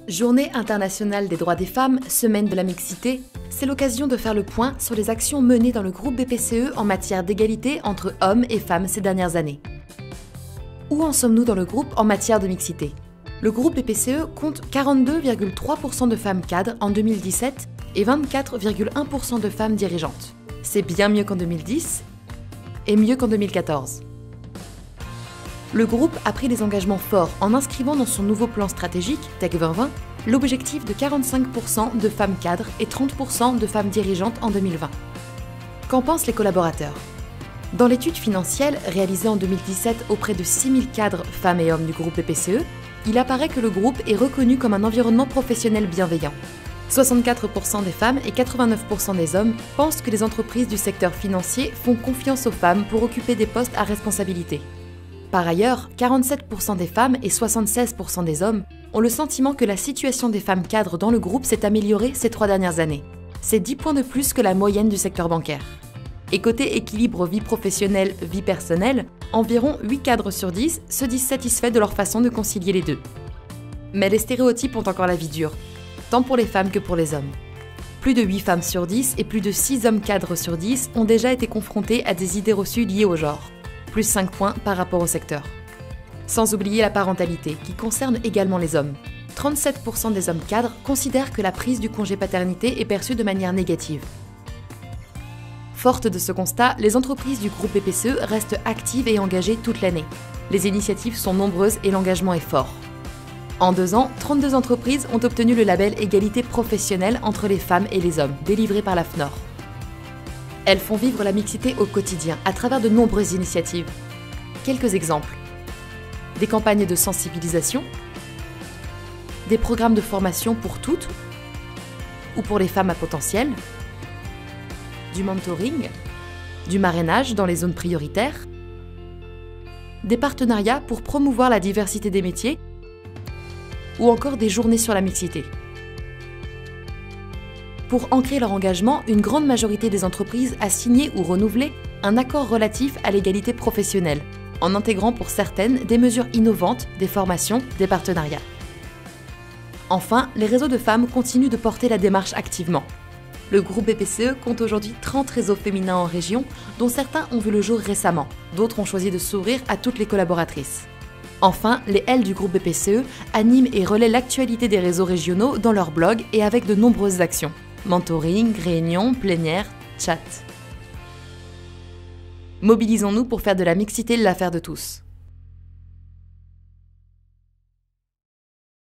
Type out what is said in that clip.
Journée internationale des droits des femmes, semaine de la mixité, c'est l'occasion de faire le point sur les actions menées dans le groupe BPCE en matière d'égalité entre hommes et femmes ces dernières années. Où en sommes-nous dans le groupe en matière de mixité? Le groupe BPCE compte 42,3% de femmes cadres en 2017 et 24,1% de femmes dirigeantes. C'est bien mieux qu'en 2010 et mieux qu'en 2014. Le groupe a pris des engagements forts en inscrivant dans son nouveau plan stratégique, Tech 2020, l'objectif de 45% de femmes cadres et 30% de femmes dirigeantes en 2020. Qu'en pensent les collaborateurs? Dans l'étude financière réalisée en 2017 auprès de 6000 cadres femmes et hommes du groupe BPCE, il apparaît que le groupe est reconnu comme un environnement professionnel bienveillant. 64% des femmes et 89% des hommes pensent que les entreprises du secteur financier font confiance aux femmes pour occuper des postes à responsabilité. Par ailleurs, 47% des femmes et 76% des hommes ont le sentiment que la situation des femmes cadres dans le groupe s'est améliorée ces 3 dernières années. C'est 10 points de plus que la moyenne du secteur bancaire. Et côté équilibre vie professionnelle-vie personnelle, environ 8 cadres sur 10 se disent satisfaits de leur façon de concilier les deux. Mais les stéréotypes ont encore la vie dure, tant pour les femmes que pour les hommes. Plus de 8 femmes sur 10 et plus de 6 hommes cadres sur 10 ont déjà été confrontés à des idées reçues liées au genre, plus 5 points par rapport au secteur. Sans oublier la parentalité, qui concerne également les hommes. 37% des hommes cadres considèrent que la prise du congé paternité est perçue de manière négative. Fortes de ce constat, les entreprises du groupe BPCE restent actives et engagées toute l'année. Les initiatives sont nombreuses et l'engagement est fort. En 2 ans, 32 entreprises ont obtenu le label Égalité professionnelle entre les femmes et les hommes, délivré par la FNOR. Elles font vivre la mixité au quotidien à travers de nombreuses initiatives. Quelques exemples. Des campagnes de sensibilisation, des programmes de formation pour toutes ou pour les femmes à potentiel, du mentoring, du marrainage dans les zones prioritaires, des partenariats pour promouvoir la diversité des métiers ou encore des journées sur la mixité. Pour ancrer leur engagement, une grande majorité des entreprises a signé ou renouvelé un accord relatif à l'égalité professionnelle, en intégrant pour certaines des mesures innovantes, des formations, des partenariats. Enfin, les réseaux de femmes continuent de porter la démarche activement. Le groupe BPCE compte aujourd'hui 30 réseaux féminins en région, dont certains ont vu le jour récemment, d'autres ont choisi de s'ouvrir à toutes les collaboratrices. Enfin, les L du groupe BPCE animent et relaient l'actualité des réseaux régionaux dans leur blog et avec de nombreuses actions. Mentoring, réunions, plénières, chat. Mobilisons-nous pour faire de la mixité l'affaire de tous.